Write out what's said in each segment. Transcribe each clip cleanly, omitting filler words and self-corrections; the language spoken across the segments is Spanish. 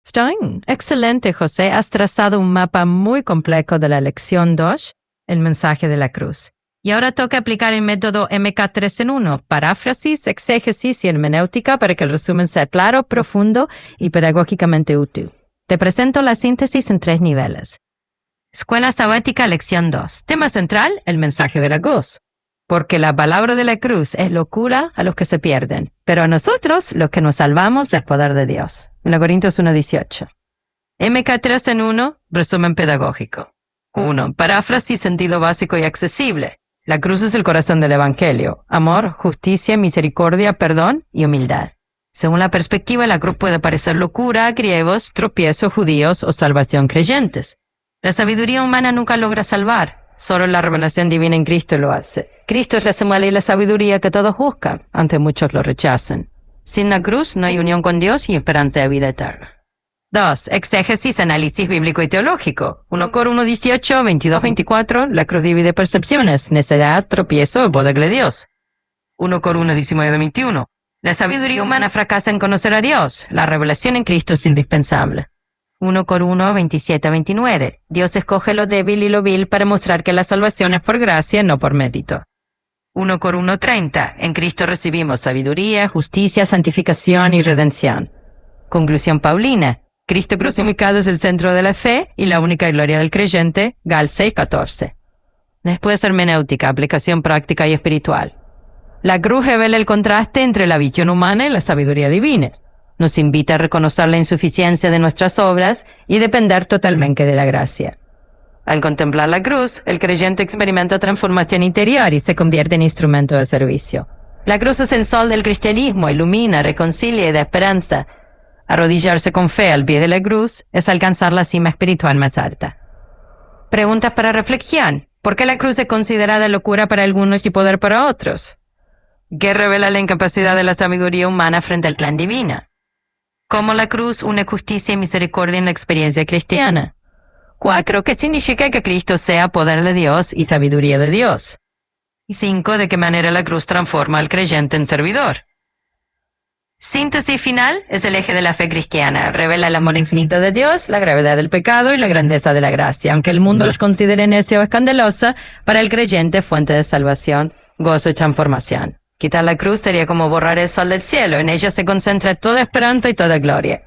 Stein, excelente, José. Has trazado un mapa muy complejo de la lección 2, el mensaje de la cruz. Y ahora toca aplicar el método MK3 en 1, paráfrasis, exégesis y hermenéutica para que el resumen sea claro, profundo y pedagógicamente útil. Te presento la síntesis en 3 niveles. Escuela Sabática, lección 2. Tema central, el mensaje de la cruz. Porque la palabra de la cruz es locura a los que se pierden, pero a nosotros, los que nos salvamos, es poder de Dios. 1 Corintios 1:18. MK3 en 1, resumen pedagógico. 1. Paráfrasis, sentido básico y accesible. La cruz es el corazón del Evangelio. Amor, justicia, misericordia, perdón y humildad. Según la perspectiva, la cruz puede parecer locura a griegos, tropiezo judíos o salvación creyentes. La sabiduría humana nunca logra salvar. Solo la revelación divina en Cristo lo hace. Cristo es la señal y la sabiduría que todos buscan, aunque muchos lo rechacen. Sin la cruz no hay unión con Dios y esperanza de vida eterna. 2. Exégesis, análisis bíblico y teológico. 1 Cor 1:18, 22-24, la cruz divide percepciones, necedad, tropiezo y poder de Dios. 1 Cor 1:19-21, la sabiduría humana fracasa en conocer a Dios, la revelación en Cristo es indispensable. 1 Cor 1:27-29, Dios escoge lo débil y lo vil para mostrar que la salvación es por gracia, no por mérito. 1 Cor 1:30, en Cristo recibimos sabiduría, justicia, santificación y redención. Conclusión paulina, Cristo crucificado es el centro de la fe y la única gloria del creyente, Gal 6:14. Después hermenéutica, aplicación práctica y espiritual. La cruz revela el contraste entre la visión humana y la sabiduría divina. Nos invita a reconocer la insuficiencia de nuestras obras y depender totalmente de la gracia. Al contemplar la cruz, el creyente experimenta transformación interior y se convierte en instrumento de servicio. La cruz es el sol del cristianismo, ilumina, reconcilia y da esperanza. Arrodillarse con fe al pie de la cruz es alcanzar la cima espiritual más alta. Preguntas para reflexión. ¿Por qué la cruz es considerada locura para algunos y poder para otros? ¿Qué revela la incapacidad de la sabiduría humana frente al plan divino? ¿Cómo la cruz une justicia y misericordia en la experiencia cristiana? 4. ¿Qué significa que Cristo sea poder de Dios y sabiduría de Dios? Y 5. ¿De qué manera la cruz transforma al creyente en servidor? Síntesis final es el eje de la fe cristiana. Revela el amor infinito de Dios, la gravedad del pecado y la grandeza de la gracia. Aunque el mundo los considere necia o escandalosa, para el creyente fuente de salvación, gozo y transformación. Quitar la cruz sería como borrar el sol del cielo. En ella se concentra toda esperanza y toda gloria.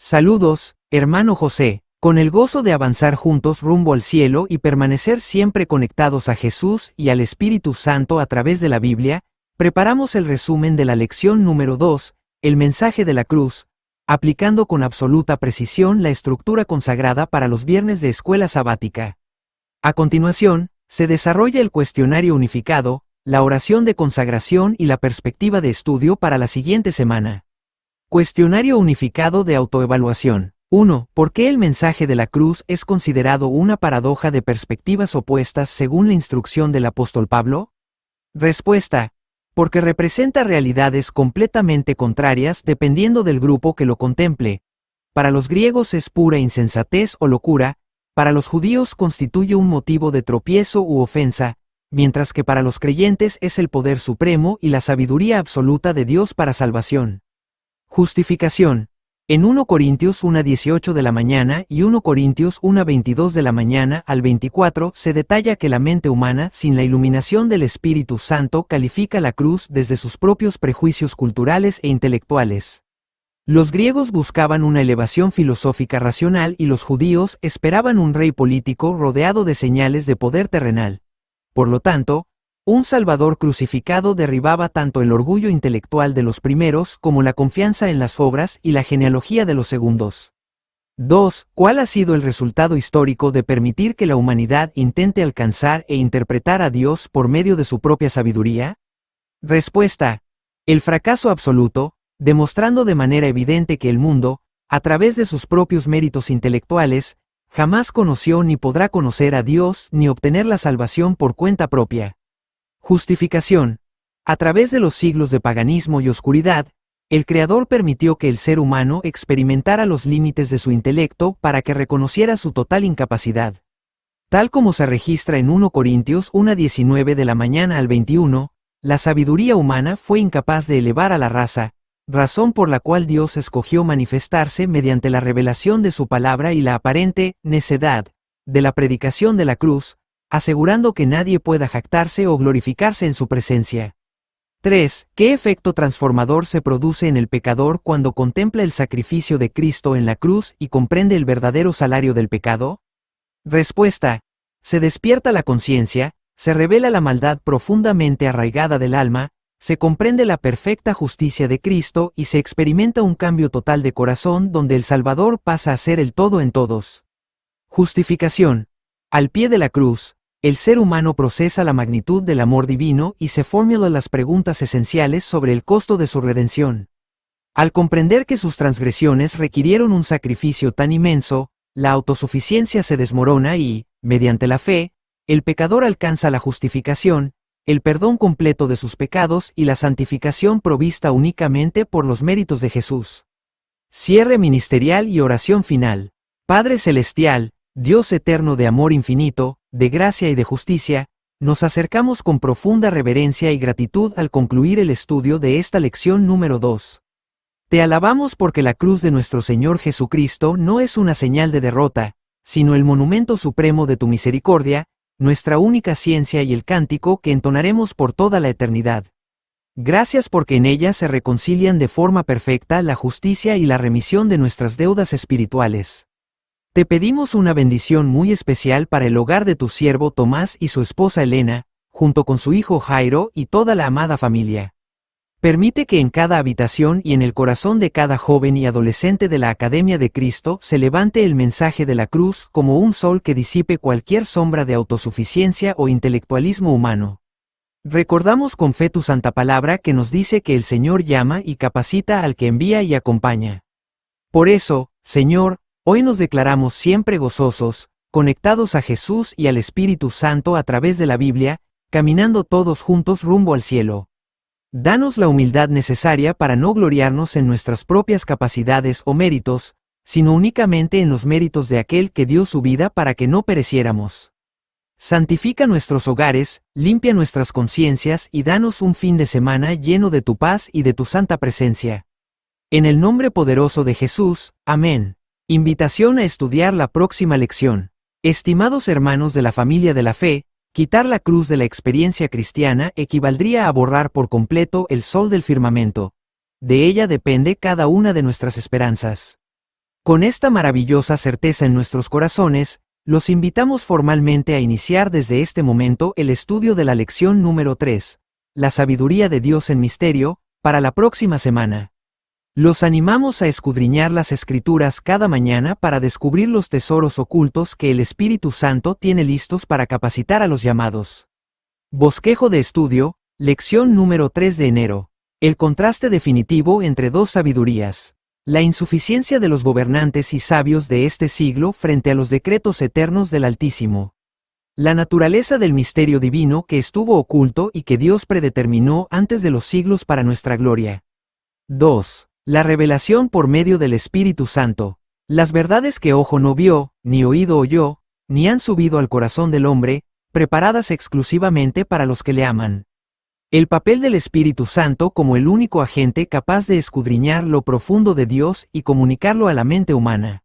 Saludos, hermano José, con el gozo de avanzar juntos rumbo al cielo y permanecer siempre conectados a Jesús y al Espíritu Santo a través de la Biblia, preparamos el resumen de la lección número 2, el mensaje de la cruz, aplicando con absoluta precisión la estructura consagrada para los viernes de escuela sabática. A continuación, se desarrolla el cuestionario unificado, la oración de consagración y la perspectiva de estudio para la siguiente semana. Cuestionario unificado de autoevaluación. 1. ¿Por qué el mensaje de la cruz es considerado una paradoja de perspectivas opuestas según la instrucción del apóstol Pablo? Respuesta. Porque representa realidades completamente contrarias dependiendo del grupo que lo contemple. Para los griegos es pura insensatez o locura, para los judíos constituye un motivo de tropiezo u ofensa, mientras que para los creyentes es el poder supremo y la sabiduría absoluta de Dios para salvación. Justificación. En 1 Corintios 1:18 de la mañana y 1 Corintios 1:22 de la mañana al 24 se detalla que la mente humana, sin la iluminación del Espíritu Santo, califica la cruz desde sus propios prejuicios culturales e intelectuales. Los griegos buscaban una elevación filosófica racional y los judíos esperaban un rey político rodeado de señales de poder terrenal. Por lo tanto, un Salvador crucificado derribaba tanto el orgullo intelectual de los primeros como la confianza en las obras y la genealogía de los segundos. 2. ¿Cuál ha sido el resultado histórico de permitir que la humanidad intente alcanzar e interpretar a Dios por medio de su propia sabiduría? Respuesta. El fracaso absoluto, demostrando de manera evidente que el mundo, a través de sus propios méritos intelectuales, jamás conoció ni podrá conocer a Dios ni obtener la salvación por cuenta propia. Justificación. A través de los siglos de paganismo y oscuridad, el Creador permitió que el ser humano experimentara los límites de su intelecto para que reconociera su total incapacidad. Tal como se registra en 1 Corintios 1:19 de la mañana al 21, la sabiduría humana fue incapaz de elevar a la raza, razón por la cual Dios escogió manifestarse mediante la revelación de su palabra y la aparente necedad de la predicación de la cruz, asegurando que nadie pueda jactarse o glorificarse en su presencia. 3. ¿Qué efecto transformador se produce en el pecador cuando contempla el sacrificio de Cristo en la cruz y comprende el verdadero salario del pecado? Respuesta. Se despierta la conciencia, se revela la maldad profundamente arraigada del alma, se comprende la perfecta justicia de Cristo y se experimenta un cambio total de corazón donde el Salvador pasa a ser el todo en todos. Justificación. Al pie de la cruz, el ser humano procesa la magnitud del amor divino y se formulan las preguntas esenciales sobre el costo de su redención. Al comprender que sus transgresiones requirieron un sacrificio tan inmenso, la autosuficiencia se desmorona y, mediante la fe, el pecador alcanza la justificación, el perdón completo de sus pecados y la santificación provista únicamente por los méritos de Jesús. Cierre ministerial y oración final. Padre Celestial, Dios eterno de amor infinito, de gracia y de justicia, nos acercamos con profunda reverencia y gratitud al concluir el estudio de esta lección número 2. Te alabamos porque la cruz de nuestro Señor Jesucristo no es una señal de derrota, sino el monumento supremo de tu misericordia, nuestra única ciencia y el cántico que entonaremos por toda la eternidad. Gracias porque en ella se reconcilian de forma perfecta la justicia y la remisión de nuestras deudas espirituales. Te pedimos una bendición muy especial para el hogar de tu siervo Tomás y su esposa Elena, junto con su hijo Jairo y toda la amada familia. Permite que en cada habitación y en el corazón de cada joven y adolescente de la Academia de Cristo se levante el mensaje de la cruz como un sol que disipe cualquier sombra de autosuficiencia o intelectualismo humano. Recordamos con fe tu santa palabra que nos dice que el Señor llama y capacita al que envía y acompaña. Por eso, Señor, hoy nos declaramos siempre gozosos, conectados a Jesús y al Espíritu Santo a través de la Biblia, caminando todos juntos rumbo al cielo. Danos la humildad necesaria para no gloriarnos en nuestras propias capacidades o méritos, sino únicamente en los méritos de aquel que dio su vida para que no pereciéramos. Santifica nuestros hogares, limpia nuestras conciencias y danos un fin de semana lleno de tu paz y de tu santa presencia. En el nombre poderoso de Jesús, amén. Invitación a estudiar la próxima lección. Estimados hermanos de la familia de la fe, quitar la cruz de la experiencia cristiana equivaldría a borrar por completo el sol del firmamento. De ella depende cada una de nuestras esperanzas. Con esta maravillosa certeza en nuestros corazones, los invitamos formalmente a iniciar desde este momento el estudio de la lección número 3, la sabiduría de Dios en misterio, para la próxima semana. Los animamos a escudriñar las Escrituras cada mañana para descubrir los tesoros ocultos que el Espíritu Santo tiene listos para capacitar a los llamados. Bosquejo de estudio, lección número 3 de enero. El contraste definitivo entre dos sabidurías. La insuficiencia de los gobernantes y sabios de este siglo frente a los decretos eternos del Altísimo. La naturaleza del misterio divino que estuvo oculto y que Dios predeterminó antes de los siglos para nuestra gloria. 2. La revelación por medio del Espíritu Santo. Las verdades que ojo no vio, ni oído oyó, ni han subido al corazón del hombre, preparadas exclusivamente para los que le aman. El papel del Espíritu Santo como el único agente capaz de escudriñar lo profundo de Dios y comunicarlo a la mente humana.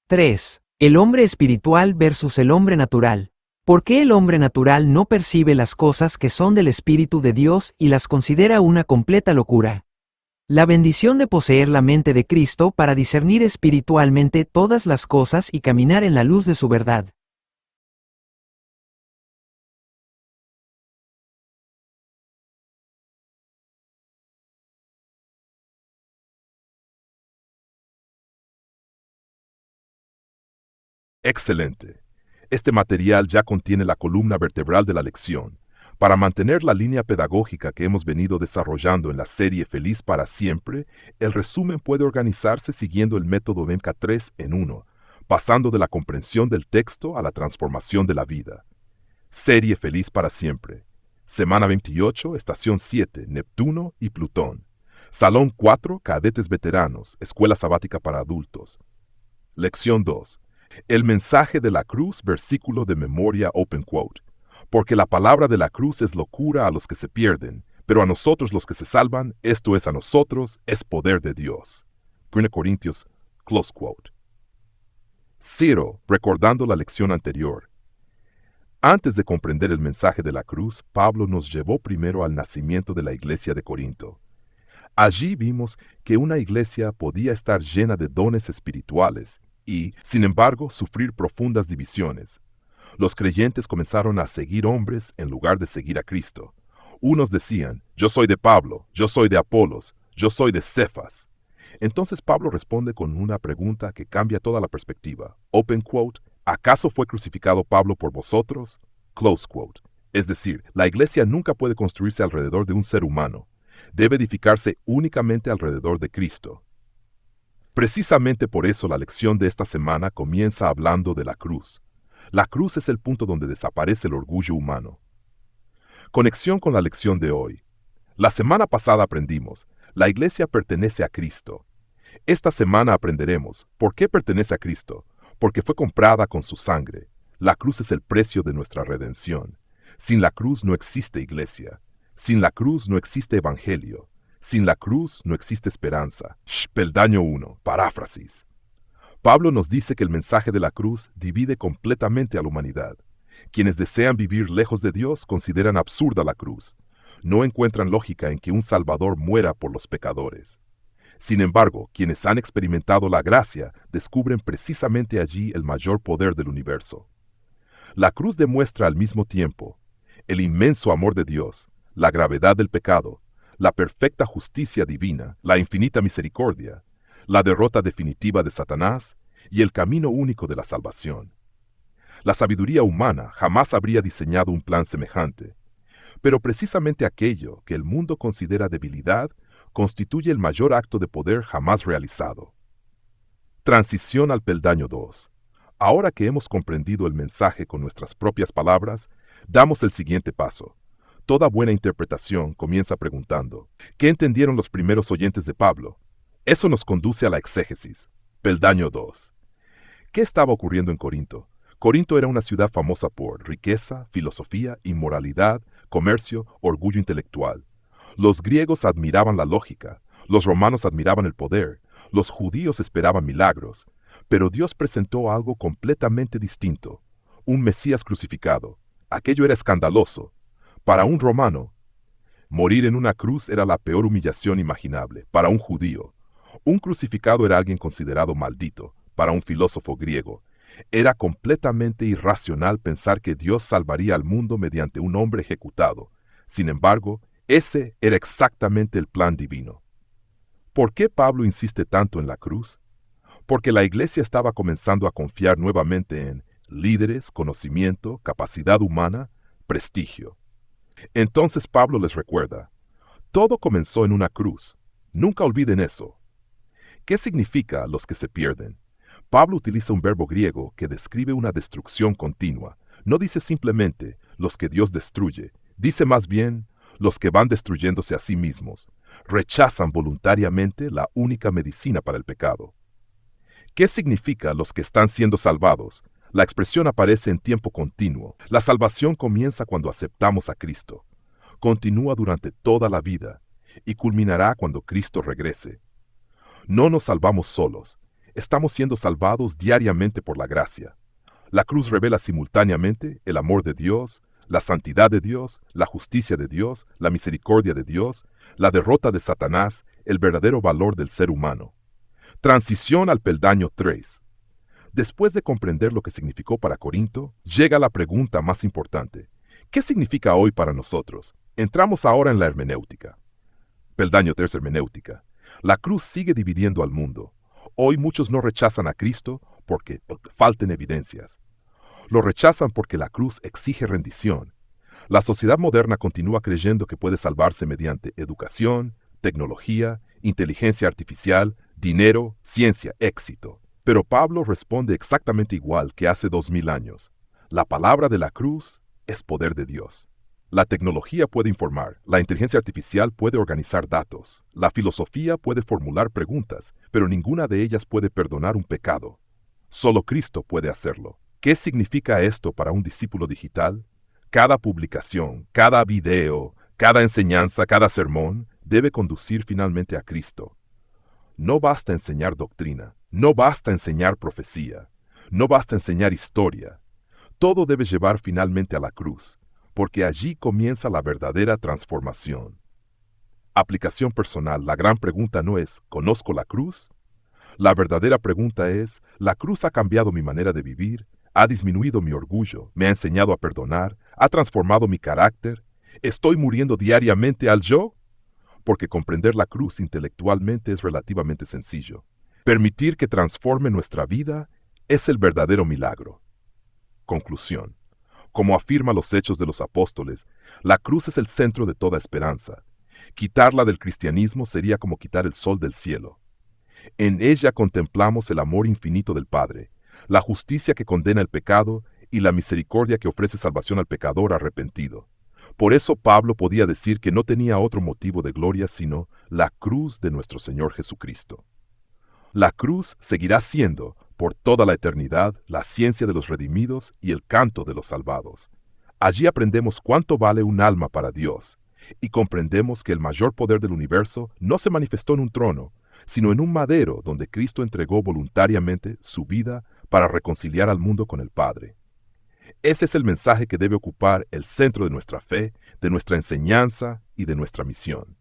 3. El hombre espiritual versus el hombre natural. ¿Por qué el hombre natural no percibe las cosas que son del Espíritu de Dios y las considera una completa locura? La bendición de poseer la mente de Cristo para discernir espiritualmente todas las cosas y caminar en la luz de su verdad. Excelente. Este material ya contiene la columna vertebral de la lección. Para mantener la línea pedagógica que hemos venido desarrollando en la serie Feliz para Siempre, el resumen puede organizarse siguiendo el método MK3 en 1, pasando de la comprensión del texto a la transformación de la vida. Serie Feliz para Siempre. Semana 28, Estación 7, Neptuno y Plutón. Salón 4, Cadetes Veteranos, Escuela Sabática para Adultos. Lección 2. El mensaje de la cruz, versículo de memoria open quote. Porque la palabra de la cruz es locura a los que se pierden, pero a nosotros los que se salvan, esto es a nosotros, es poder de Dios. 1 Corintios, close quote. Ciro, recordando la lección anterior. Antes de comprender el mensaje de la cruz, Pablo nos llevó primero al nacimiento de la iglesia de Corinto. Allí vimos que una iglesia podía estar llena de dones espirituales y, sin embargo, sufrir profundas divisiones. Los creyentes comenzaron a seguir hombres en lugar de seguir a Cristo. Unos decían, yo soy de Pablo, yo soy de Apolos, yo soy de Cefas. Entonces Pablo responde con una pregunta que cambia toda la perspectiva. Open quote, ¿acaso fue crucificado Pablo por vosotros? Close quote. Es decir, la iglesia nunca puede construirse alrededor de un ser humano. Debe edificarse únicamente alrededor de Cristo. Precisamente por eso la lección de esta semana comienza hablando de la cruz. La cruz es el punto donde desaparece el orgullo humano. Conexión con la lección de hoy. La semana pasada aprendimos, la iglesia pertenece a Cristo. Esta semana aprenderemos, ¿por qué pertenece a Cristo? Porque fue comprada con su sangre. La cruz es el precio de nuestra redención. Sin la cruz no existe iglesia. Sin la cruz no existe evangelio. Sin la cruz no existe esperanza. Peldaño 1, paráfrasis. Pablo nos dice que el mensaje de la cruz divide completamente a la humanidad. Quienes desean vivir lejos de Dios consideran absurda la cruz. No encuentran lógica en que un Salvador muera por los pecadores. Sin embargo, quienes han experimentado la gracia descubren precisamente allí el mayor poder del universo. La cruz demuestra al mismo tiempo el inmenso amor de Dios, la gravedad del pecado, la perfecta justicia divina, la infinita misericordia, la derrota definitiva de Satanás y el camino único de la salvación. La sabiduría humana jamás habría diseñado un plan semejante, pero precisamente aquello que el mundo considera debilidad constituye el mayor acto de poder jamás realizado. Transición al peldaño 2. Ahora que hemos comprendido el mensaje con nuestras propias palabras, damos el siguiente paso. Toda buena interpretación comienza preguntando, ¿qué entendieron los primeros oyentes de Pablo? Eso nos conduce a la exégesis. Peldaño 2. ¿Qué estaba ocurriendo en Corinto? Corinto era una ciudad famosa por riqueza, filosofía, inmoralidad, comercio, orgullo intelectual. Los griegos admiraban la lógica, los romanos admiraban el poder, los judíos esperaban milagros, pero Dios presentó algo completamente distinto, un Mesías crucificado. Aquello era escandaloso. Para un romano, morir en una cruz era la peor humillación imaginable. Para un judío, un crucificado era alguien considerado maldito. Para un filósofo griego, era completamente irracional pensar que Dios salvaría al mundo mediante un hombre ejecutado. Sin embargo, ese era exactamente el plan divino. ¿Por qué Pablo insiste tanto en la cruz? Porque la iglesia estaba comenzando a confiar nuevamente en líderes, conocimiento, capacidad humana, prestigio. Entonces Pablo les recuerda, todo comenzó en una cruz. Nunca olviden eso. ¿Qué significa los que se pierden? Pablo utiliza un verbo griego que describe una destrucción continua. No dice simplemente los que Dios destruye, dice más bien los que van destruyéndose a sí mismos. Rechazan voluntariamente la única medicina para el pecado. ¿Qué significa los que están siendo salvados? La expresión aparece en tiempo continuo. La salvación comienza cuando aceptamos a Cristo. Continúa durante toda la vida y culminará cuando Cristo regrese. No nos salvamos solos. Estamos siendo salvados diariamente por la gracia. La cruz revela simultáneamente el amor de Dios, la santidad de Dios, la justicia de Dios, la misericordia de Dios, la derrota de Satanás, el verdadero valor del ser humano. Transición al peldaño 3. Después de comprender lo que significó para Corinto, llega la pregunta más importante. ¿Qué significa hoy para nosotros? Entramos ahora en la hermenéutica. Peldaño 3, hermenéutica. La cruz sigue dividiendo al mundo. Hoy muchos no rechazan a Cristo porque falten evidencias. Lo rechazan porque la cruz exige rendición. La sociedad moderna continúa creyendo que puede salvarse mediante educación, tecnología, inteligencia artificial, dinero, ciencia, éxito. Pero Pablo responde exactamente igual que hace 2000 años. La palabra de la cruz es poder de Dios. La tecnología puede informar, la inteligencia artificial puede organizar datos, la filosofía puede formular preguntas, pero ninguna de ellas puede perdonar un pecado. Solo Cristo puede hacerlo. ¿Qué significa esto para un discípulo digital? Cada publicación, cada video, cada enseñanza, cada sermón debe conducir finalmente a Cristo. No basta enseñar doctrina, no basta enseñar profecía, no basta enseñar historia. Todo debe llevar finalmente a la cruz, porque allí comienza la verdadera transformación. Aplicación personal, la gran pregunta no es ¿conozco la cruz? La verdadera pregunta es ¿la cruz ha cambiado mi manera de vivir? ¿Ha disminuido mi orgullo? ¿Me ha enseñado a perdonar? ¿Ha transformado mi carácter? ¿Estoy muriendo diariamente al yo? Porque comprender la cruz intelectualmente es relativamente sencillo. Permitir que transforme nuestra vida es el verdadero milagro. Conclusión. Como afirma los Hechos de los Apóstoles, la cruz es el centro de toda esperanza. Quitarla del cristianismo sería como quitar el sol del cielo. En ella contemplamos el amor infinito del Padre, la justicia que condena el pecado y la misericordia que ofrece salvación al pecador arrepentido. Por eso Pablo podía decir que no tenía otro motivo de gloria sino la cruz de nuestro Señor Jesucristo. La cruz seguirá siendo, por toda la eternidad, la ciencia de los redimidos y el canto de los salvados. Allí aprendemos cuánto vale un alma para Dios, y comprendemos que el mayor poder del universo no se manifestó en un trono, sino en un madero donde Cristo entregó voluntariamente su vida para reconciliar al mundo con el Padre. Ese es el mensaje que debe ocupar el centro de nuestra fe, de nuestra enseñanza y de nuestra misión.